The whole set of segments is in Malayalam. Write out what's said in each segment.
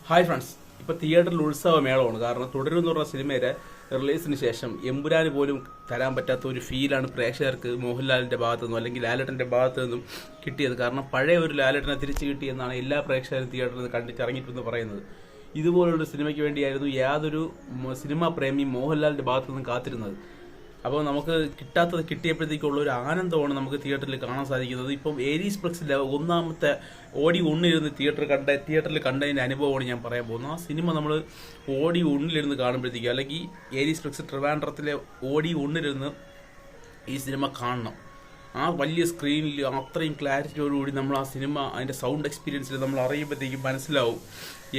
ഹായ് ഫ്രണ്ട്സ്, ഇപ്പോൾ തിയേറ്ററിൽ ഉത്സവമേളമാണ്. കാരണം തുടരുമെന്ന് പറഞ്ഞ സിനിമയുടെ റിലീസിന് ശേഷം എമ്പുരാന് പോലും തരാൻ പറ്റാത്ത ഒരു ഫീലാണ് പ്രേക്ഷകർക്ക് മോഹൻലാലിന്റെ ഭാഗത്തു നിന്നും അല്ലെങ്കിൽ ലാലേട്ടന്റെ ഭാഗത്തു നിന്നും കിട്ടിയത്. കാരണം പഴയ ഒരു ലാലേട്ടനെ തിരിച്ചു കിട്ടിയെന്നാണ് എല്ലാ പ്രേക്ഷകരും തിയേറ്ററിൽ നിന്ന് കണ്ടിട്ടിറങ്ങിയിട്ടെന്ന് പറയുന്നത്. ഇതുപോലുള്ള സിനിമയ്ക്ക് വേണ്ടിയായിരുന്നു യാതൊരു സിനിമാ പ്രേമി മോഹൻലാലിന്റെ ഭാഗത്തു നിന്നും കാത്തിരുന്നത്. അപ്പോൾ നമുക്ക് കിട്ടാത്തത് കിട്ടിയപ്പോഴത്തേക്കുള്ള ഒരു ആനന്ദമാണ് നമുക്ക് തിയേറ്ററിൽ കാണാൻ സാധിക്കുന്നത്. ഇപ്പം ഏരീസ് പ്ലക്സിലെ ഒന്നാമത്തെ ഓടി ഒന്നിലിരുന്ന് തിയേറ്ററിൽ കണ്ടതിൻ്റെ അനുഭവമാണ് ഞാൻ പറയാൻ പോകുന്നത്. ആ സിനിമ നമ്മൾ ഓടി ഒന്നിലിരുന്ന് കാണുമ്പോഴത്തേക്കും അല്ലെങ്കിൽ ഏരീസ് പ്ലക്സ് ട്രിവാൻഡ്രത്തിലെ ഓടി ഒന്നിലിരുന്ന് ഈ സിനിമ കാണണം. ആ വലിയ സ്ക്രീനിൽ അത്രയും ക്ലാരിറ്റിയോടുകൂടി നമ്മൾ ആ സിനിമ അതിൻ്റെ സൗണ്ട് എക്സ്പീരിയൻസിൽ നമ്മൾ അറിയുമ്പോഴത്തേക്കും മനസ്സിലാവും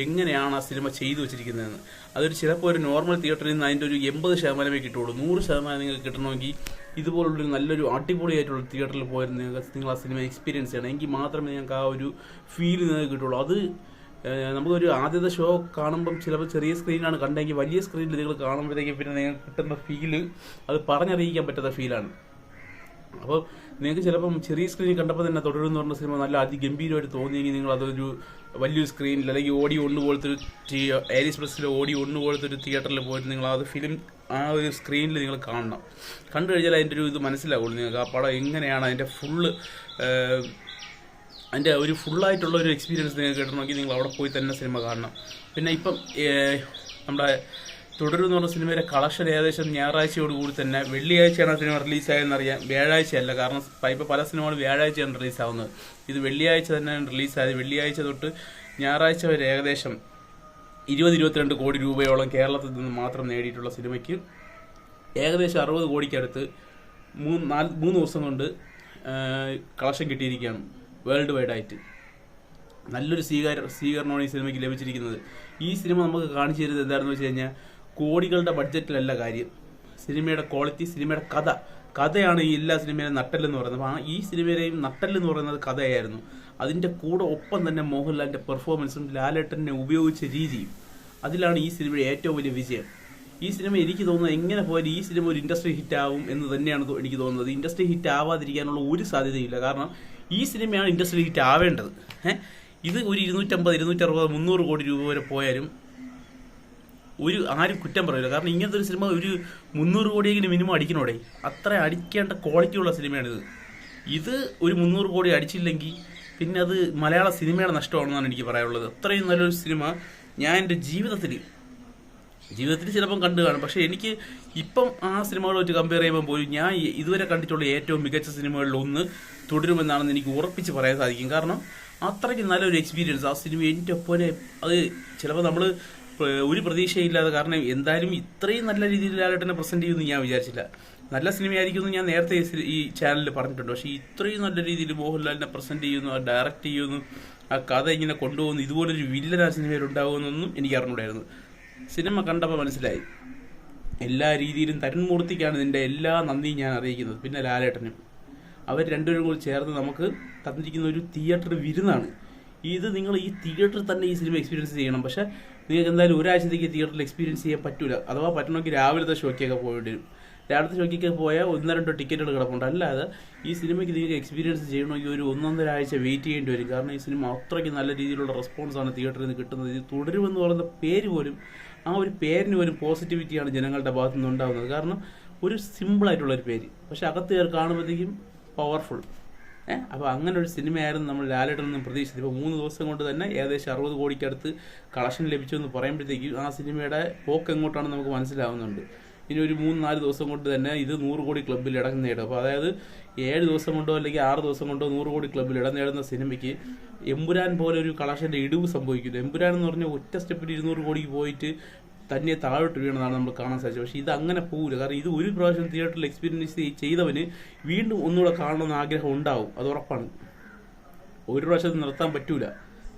എങ്ങനെയാണ് ആ സിനിമ ചെയ്തു വെച്ചിരിക്കുന്നതെന്ന്. അതൊരു ചിലപ്പോൾ ഒരു നോർമൽ തിയേറ്ററിൽ നിന്ന് അതിൻ്റെ ഒരു 80% കിട്ടുള്ളൂ. 100% നിങ്ങൾക്ക് കിട്ടണമെങ്കിൽ ഇതുപോലുള്ളൊരു നല്ലൊരു അടിപൊളിയായിട്ടുള്ള തിയേറ്ററിൽ പോയിരുന്നു നിങ്ങൾ ആ സിനിമ എക്സ്പീരിയൻസ് ചെയ്യണം. എങ്കിൽ മാത്രമേ നിങ്ങൾക്ക് ആ ഒരു ഫീൽ നിങ്ങൾക്ക് കിട്ടുള്ളൂ. അത് നമുക്കൊരു ആദ്യത്തെ ഷോ കാണുമ്പം ചിലപ്പോൾ ചെറിയ സ്ക്രീനാണ് കണ്ടെങ്കിൽ വലിയ സ്ക്രീനിൽ നിങ്ങൾ കാണുമ്പോഴത്തേക്കും പിന്നെ നിങ്ങൾക്ക് കിട്ടുന്ന ഫീല് അത് പറഞ്ഞറിയിക്കാൻ പറ്റാത്ത ഫീലാണ്. അപ്പോൾ നിങ്ങൾക്ക് ചിലപ്പം ചെറിയ സ്ക്രീനിൽ കണ്ടപ്പോൾ തന്നെ തുടരുമെന്ന് പറഞ്ഞ സിനിമ നല്ല അതിഗംഭീരമായിട്ട് തോന്നിയെങ്കിൽ നിങ്ങൾ അതൊരു വലിയൊരു സ്ക്രീനിൽ അല്ലെങ്കിൽ ഓടി ഒന്ന് പോലത്തെ ഒരു ഏരീസ് പ്ലസിലെ ഓടി ഒന്ന് പോലത്തെ ഒരു തിയേറ്ററിൽ പോയിട്ട് നിങ്ങൾ അത് ഫിലിം ആ ഒരു സ്ക്രീനിൽ നിങ്ങൾ കാണണം. കണ്ടു കഴിഞ്ഞാൽ അതിൻ്റെ ഒരു ഇത് മനസ്സിലാവുള്ളൂ നിങ്ങൾക്ക് ആ പടം എങ്ങനെയാണ് അതിൻ്റെ ഒരു ഫുള്ളായിട്ടുള്ള ഒരു എക്സ്പീരിയൻസ് നിങ്ങൾക്ക് കിട്ടണമെങ്കിൽ നിങ്ങൾ അവിടെ പോയി തന്നെ സിനിമ കാണണം. പിന്നെ ഇപ്പം നമ്മുടെ തുടരുമെന്ന് പറഞ്ഞ സിനിമയുടെ കളക്ഷൻ ഏകദേശം ഞായറാഴ്ചയോടുകൂടി തന്നെ, വെള്ളിയാഴ്ചയാണ് സിനിമ റിലീസായതെന്നറിയാം, വ്യാഴാഴ്ചയല്ല. കാരണം ഇപ്പോൾ പല സിനിമകളും വ്യാഴാഴ്ചയാണ് റിലീസാവുന്നത്. ഇത് വെള്ളിയാഴ്ച തന്നെയാണ് റിലീസായത്. വെള്ളിയാഴ്ച തൊട്ട് ഞായറാഴ്ച വരെ ഏകദേശം 20-22 കോടി രൂപയോളം കേരളത്തിൽ നിന്ന് മാത്രം നേടിയിട്ടുള്ള സിനിമയ്ക്ക് ഏകദേശം 60 കോടിക്കടുത്ത് 3 ദിവസം കൊണ്ട് കളക്ഷൻ കിട്ടിയിരിക്കുകയാണ് വേൾഡ് വൈഡായിട്ട്. നല്ലൊരു സ്വീകരണമാണ് ഈ സിനിമയ്ക്ക് ലഭിച്ചിരിക്കുന്നത്. ഈ സിനിമ നമുക്ക് കാണിച്ചു തരുന്നത് എന്താണെന്ന് വെച്ച് കഴിഞ്ഞാൽ കോടികളുടെ ബഡ്ജറ്റിലല്ല കാര്യം, സിനിമയുടെ ക്വാളിറ്റി, സിനിമയുടെ കഥയാണ് ഈ എല്ലാ സിനിമയിലും നട്ടെല്ലെന്ന് പറയുന്നത്. അപ്പോൾ ഈ സിനിമയിലെയും നട്ടെല്ലെന്ന് പറയുന്നത് കഥയായിരുന്നു. അതിൻ്റെ കൂടെ ഒപ്പം തന്നെ മോഹൻലാലിൻ്റെ പെർഫോമൻസും ലാലേട്ടനെ ഉപയോഗിച്ച രീതിയും, അതിലാണ് ഈ സിനിമയുടെ ഏറ്റവും വലിയ വിജയം. ഈ സിനിമ എനിക്ക് തോന്നുന്നത് എങ്ങനെ പോയാലും ഈ സിനിമ ഒരു ഇൻഡസ്ട്രി ഹിറ്റ് ആവും എന്ന് തന്നെയാണ് എനിക്ക് തോന്നുന്നത്. ഇൻഡസ്ട്രി ഹിറ്റ് ആവാതിരിക്കാനുള്ള ഒരു സാധ്യതയില്ല. കാരണം ഈ സിനിമയാണ് ഇൻഡസ്ട്രി ഹിറ്റ് ആവേണ്ടത്. ഇത് ഒരു 250, 260, 300 കോടി രൂപ വരെ പോയാലും ആരും കുറ്റം പറയില്ല. കാരണം ഇങ്ങനത്തെ ഒരു സിനിമ ഒരു 300 കോടിയെങ്കിലും മിനിമം അടിക്കണോടെ, അത്ര അടിക്കേണ്ട ക്വാളിറ്റിയുള്ള സിനിമയാണിത്. ഇത് ഒരു 300 കോടി അടിച്ചില്ലെങ്കിൽ പിന്നെ അത് മലയാള സിനിമയുടെ നഷ്ടമാണെന്നാണ് എനിക്ക് പറയാനുള്ളത്. അത്രയും നല്ലൊരു സിനിമ ഞാൻ എൻ്റെ ജീവിതത്തിൽ ചിലപ്പം കണ്ടു കാണും. പക്ഷേ എനിക്ക് ഇപ്പം ആ സിനിമകളുമായിട്ട് കമ്പയർ ചെയ്യുമ്പോൾ പോലും ഞാൻ ഇതുവരെ കണ്ടിട്ടുള്ള ഏറ്റവും മികച്ച സിനിമകളിലൊന്ന് തുടരുമെന്നാണെന്ന് എനിക്ക് ഉറപ്പിച്ച് പറയാൻ സാധിക്കും. കാരണം അത്രയ്ക്ക് നല്ലൊരു എക്സ്പീരിയൻസ് ആ സിനിമ എൻ്റെ ഒപ്പം. അത് ചിലപ്പോൾ നമ്മൾ ഒരു പ്രതീക്ഷയില്ലാതെ, കാരണം എന്തായാലും ഇത്രയും നല്ല രീതിയിൽ ലാലേട്ടനെ പ്രസന്റ് ചെയ്യുമെന്ന് ഞാൻ വിചാരിച്ചില്ല. നല്ല സിനിമയായിരിക്കുമെന്ന് ഞാൻ നേരത്തെ ഈ ചാനലിൽ പറഞ്ഞിട്ടുണ്ട്. പക്ഷേ ഇത്രയും നല്ല രീതിയിൽ മോഹൻലാലിനെ പ്രസന്റ് ചെയ്യുന്നു, ആ ഡയറക്റ്റ് ചെയ്യുന്നു, ആ കഥ ഇങ്ങനെ കൊണ്ടുപോകുന്നു, ഇതുപോലൊരു വില്ലൻ ആ സിനിമയിൽ ഉണ്ടാകുമെന്നൊന്നും എനിക്ക് അറിഞ്ഞൂടായിരുന്നു. സിനിമ കണ്ടപ്പോൾ മനസ്സിലായി. എല്ലാ രീതിയിലും തരുൺ മൂർത്തിക്കാണ് ഇതിൻ്റെ എല്ലാ നന്ദിയും ഞാൻ അറിയിക്കുന്നത്. പിന്നെ ലാലേട്ടനും, അവർ രണ്ടുപേരും കൂടി ചേർന്ന് നമുക്ക് തന്നിരിക്കുന്ന ഒരു തിയേറ്റർ വിരുന്നാണ് ഇത്. നിങ്ങൾ ഈ തിയേറ്ററിൽ തന്നെ ഈ സിനിമ എക്സ്പീരിയൻസ് ചെയ്യണം. പക്ഷേ നിങ്ങൾക്ക് എന്തായാലും ഒരാഴ്ചത്തേക്ക് തിയേറ്ററിൽ എക്സ്പീരിയൻസ് ചെയ്യാൻ പറ്റില്ല. അഥവാ പറ്റണമെങ്കിൽ രാവിലത്തെ ഷോയ്ക്കൊക്കെ പോകേണ്ടി വരും. രാവിലത്തെ ഷോയ്ക്കൊക്കെ പോയാൽ 1-2 ടിക്കറ്റുകൾ കിടപ്പുണ്ട്. അല്ലാതെ ഈ സിനിമയ്ക്ക് നിങ്ങൾക്ക് എക്സ്പീരിയൻസ് ചെയ്യണമെങ്കിൽ ഒരു 1-1.5 ആഴ്ച വെയിറ്റ് ചെയ്യേണ്ടി വരും. കാരണം ഈ സിനിമ അത്രയ്ക്ക് നല്ല രീതിയിലുള്ള റെസ്പോൺസാണ് തിയേറ്ററിൽ നിന്ന് കിട്ടുന്നത്. ഇത് തുടരുമെന്ന് പറയുന്ന പേര് പോലും, ആ ഒരു പേരിന് പോലും പോസിറ്റിവിറ്റിയാണ് ജനങ്ങളുടെ ഭാഗത്തു നിന്ന് ഉണ്ടാകുന്നത്. കാരണം ഒരു സിമ്പിളായിട്ടുള്ളൊരു പേര്, പക്ഷെ അകത്ത് കയറി കാണുമ്പോഴത്തേക്കും പവർഫുൾ. അപ്പോൾ അങ്ങനെ ഒരു സിനിമയായിരുന്നു നമ്മൾ ലാലേട്ടൻ നിന്നും പ്രതീക്ഷിച്ചത്. ഇപ്പോൾ 3 ദിവസം കൊണ്ട് തന്നെ ഏകദേശം 60 കോടിക്കടുത്ത് കളക്ഷൻ ലഭിച്ചു എന്ന് പറയുമ്പോഴത്തേക്കും ആ സിനിമയുടെ പോക്ക് എങ്ങോട്ടാണെന്ന് നമുക്ക് മനസ്സിലാവുന്നുണ്ട്. ഇനി ഒരു 3-4 ദിവസം കൊണ്ട് തന്നെ ഇത് 100 കോടി ക്ലബ്ബിൽ ഇടം നേടും. അപ്പോൾ അതായത് 7 ദിവസം കൊണ്ടോ അല്ലെങ്കിൽ 6 ദിവസം കൊണ്ടോ 100 കോടി ക്ലബ്ബിൽ ഇടം നേടുന്ന സിനിമയ്ക്ക് എമ്പുരാൻ പോലെ ഒരു കളക്ഷൻ്റെ ഇടിവ് സംഭവിക്കുന്നു. എമ്പുരാൻ എന്ന് പറഞ്ഞാൽ ഒറ്റ സ്റ്റെപ്പിൽ 200 കോടിക്ക് പോയിട്ട് തന്നെ താഴോട്ട് വീണെന്നാണ് നമ്മൾ കാണാൻ സാധിച്ചത്. പക്ഷേ ഇത് അങ്ങനെ പോകില്ല. കാരണം ഇത് ഒരു പ്രാവശ്യം തിയേറ്ററിൽ എക്സ്പീരിയൻസ് ചെയ്തവന് വീണ്ടും ഒന്നുകൂടെ കാണണമെന്ന് ആഗ്രഹം ഉണ്ടാവും, അത് ഉറപ്പാണ്. ഒരു പ്രാവശ്യം നിർത്താൻ പറ്റൂല.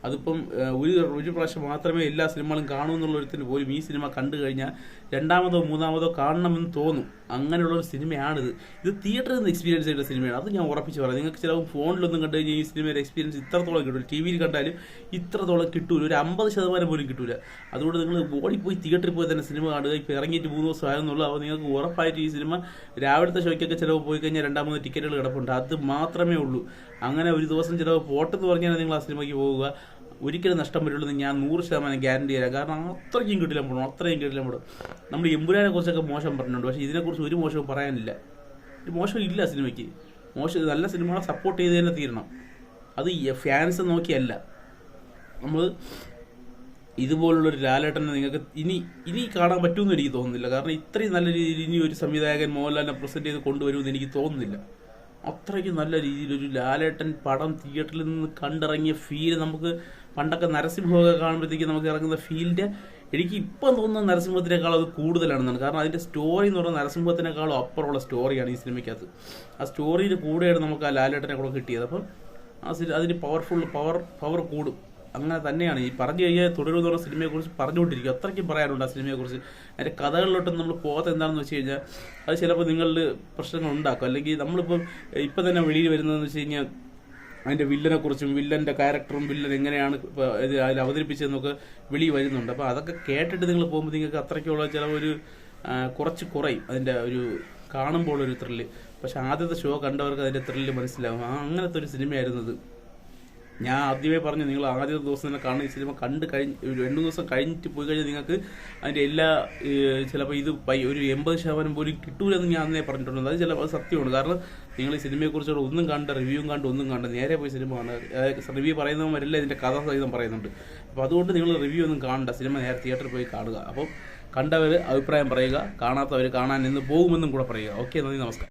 അതിപ്പം ഒരു പ്രാവശ്യം മാത്രമേ എല്ലാ സിനിമകളും കാണൂ എന്നുള്ളൊരുത്തിന് പോലും ഈ സിനിമ കണ്ടു കഴിഞ്ഞാൽ 2-മതോ 3-മതോ കാണണമെന്ന് തോന്നും. അങ്ങനെയുള്ളൊരു സിനിമയാണിത്. ഇത് തിയേറ്ററിൽ നിന്ന് എക്സ്പീരിയൻസ് ചെയ്ത സിനിമയാണ്. അത് ഞാൻ ഉറപ്പിച്ച് പറയാം. നിങ്ങൾക്ക് ചിലപ്പോൾ ഫോണിലൊന്നും കണ്ടു കഴിഞ്ഞാൽ ഈ സിനിമയുടെ എക്സ്പീരിയൻസ് ഇത്രത്തോളം കിട്ടില്ല. ടി വിയിൽ കണ്ടാലും ഇത്രത്തോളം കിട്ടൂല, ഒരു 50% പോലും കിട്ടൂല. അതുകൊണ്ട് നിങ്ങൾ ഓടിപ്പോയി തിയേറ്ററിൽ പോയി തന്നെ സിനിമ കാണുക. ഇപ്പോൾ ഇറങ്ങിയിട്ട് 3 ദിവസം ആയെന്നുള്ളൂ. അപ്പോൾ നിങ്ങൾക്ക് ഉറപ്പായിട്ട് ഈ സിനിമ രാവിലത്തെ ഷോയ്ക്കൊക്കെ ചിലപ്പോൾ പോയി കഴിഞ്ഞാൽ 2-3 ടിക്കറ്റുകൾ കിടപ്പുണ്ട്. അത് മാത്രമേ ഉള്ളൂ. അങ്ങനെ ഒരു ദിവസം ചിലപ്പോൾ പോട്ടെന്ന് പറഞ്ഞാൽ നിങ്ങൾ ആ സിനിമയ്ക്ക് പോവുക. ഒരിക്കലും നഷ്ടം വരുള്ളൂ ഞാൻ 100% ഗ്യാരണ്ടി തരാം. കാരണം അത്രയ്ക്കും കിട്ടില്ല പോകണം, അത്രയും കിട്ടില്ല പോകണം. നമ്മൾ എമ്പുരാനെ കുറിച്ചൊക്കെ മോശം പറഞ്ഞിട്ടുണ്ട്, പക്ഷേ ഇതിനെക്കുറിച്ച് ഒരു മോശവും പറയാനില്ല. ഒരു മോശം ഇല്ല സിനിമയ്ക്ക്. നല്ല സിനിമകളെ സപ്പോർട്ട് ചെയ്ത് തന്നെ തീരണം. അത് ഫാൻസ് നോക്കിയല്ല. നമ്മൾ ഇതുപോലുള്ളൊരു ലാലേട്ടനെ നിങ്ങൾക്ക് ഇനി കാണാൻ പറ്റുമെന്ന് എനിക്ക് തോന്നുന്നില്ല. കാരണം ഇത്രയും നല്ല രീതിയിൽ ഇനി ഒരു സംവിധായകൻ മോഹൻലാലിനെ പ്രസന്റ് ചെയ്ത് കൊണ്ടുവരുമെന്ന് എനിക്ക് തോന്നുന്നില്ല. അത്രയ്ക്ക് നല്ല രീതിയിലൊരു ലാലേട്ടൻ പടം തിയേറ്ററിൽ നിന്ന് കണ്ടിറങ്ങിയ ഫീൽ നമുക്ക് പണ്ടൊക്കെ നരസിംഹമൊക്കെ കാണുമ്പോഴത്തേക്ക് നമുക്ക് ഇറങ്ങുന്ന ഫീലിൻ്റെ എനിക്ക് ഇപ്പം തോന്നുന്ന നരസിംഹത്തിനേക്കാൾ അത് കൂടുതലാണെന്നാണ്. കാരണം അതിൻ്റെ സ്റ്റോറി എന്ന് പറഞ്ഞാൽ നരസിംഹത്തിനേക്കാളും അപ്പുറമുള്ള സ്റ്റോറിയാണ് ഈ സിനിമയ്ക്കകത്ത്. ആ സ്റ്റോറിയിൽ കൂടെയാണ് നമുക്ക് ആ ലാലേട്ടനെ കൂടെ കിട്ടിയത്. അപ്പം അതിന് പവർ കൂടും. അങ്ങനെ തന്നെയാണ് ഈ പറഞ്ഞു കഴിഞ്ഞാൽ തുടരുമെന്ന് പറഞ്ഞ സിനിമയെക്കുറിച്ച് പറഞ്ഞുകൊണ്ടിരിക്കും. അത്രയ്ക്കും പറയാനുണ്ട് ആ സിനിമയെക്കുറിച്ച്. അതിൻ്റെ കഥകളിലോട്ടൊന്നും നമ്മൾ പോകാത്ത എന്താണെന്ന് വെച്ച് കഴിഞ്ഞാൽ അത് ചിലപ്പോൾ നിങ്ങളിൽ പ്രശ്നങ്ങൾ ഉണ്ടാക്കും. അല്ലെങ്കിൽ നമ്മളിപ്പം ഇപ്പം തന്നെ വെളിയിൽ വരുന്നതെന്ന് വെച്ച് കഴിഞ്ഞാൽ അതിൻ്റെ വില്ലനെക്കുറിച്ചും വില്ലൻ്റെ ക്യാരക്ടറും വില്ലൻ എങ്ങനെയാണ് അതിൽ അവതരിപ്പിച്ചതെന്നൊക്കെ വെളി വരുന്നുണ്ട്. അപ്പോൾ അതൊക്കെ കേട്ടിട്ട് നിങ്ങൾ പോകുമ്പോൾ നിങ്ങൾക്ക് അത്രയ്ക്കുള്ള ചില കുറച്ച് കുറയും അതിൻ്റെ ഒരു കാണുമ്പോൾ ഒരു ത്രില്ല്. പക്ഷെ ആദ്യത്തെ ഷോ കണ്ടവർക്ക് അതിൻ്റെ ത്രില്ല് മനസ്സിലാവും. അങ്ങനത്തെ ഒരു സിനിമയായിരുന്നത്. ഞാൻ ആദ്യമേ പറഞ്ഞു, നിങ്ങൾ ആദ്യത്തെ ദിവസം തന്നെ കാണുന്ന ഈ സിനിമ കണ്ട് കഴിഞ്ഞ് 2 ദിവസം കഴിഞ്ഞിട്ട് പോയി കഴിഞ്ഞാൽ നിങ്ങൾക്ക് അതിൻ്റെ എല്ലാ ചിലപ്പോൾ ഇത് ഒരു 80% പോലും കിട്ടൂലെന്ന് ഞാൻ അന്നേ പറഞ്ഞിട്ടുണ്ട്. അത് ചിലപ്പോൾ അത് സത്യമാണ്. കാരണം നിങ്ങൾ ഈ സിനിമയെക്കുറിച്ചുള്ള ഒന്നും കണ്ട റിവ്യൂവും കണ്ട് ഒന്നും കണ്ട് നേരെ പോയി സിനിമ കാണുക. റിവ്യൂ പറയുന്നവരെല്ലാം ഇതിൻ്റെ കഥ സഹിതം പറയുന്നുണ്ട്. അപ്പോൾ അതുകൊണ്ട് നിങ്ങൾ റിവ്യൂ ഒന്നും കാണണ്ട, സിനിമ നേരെ തിയേറ്ററിൽ പോയി കാണുക. അപ്പം കണ്ടവർ അഭിപ്രായം പറയുക, കാണാത്തവർ കാണാൻ നിന്ന് പോകുമെന്നും കൂടെ പറയുക. ഓക്കെ, നന്ദി, നമസ്കാരം.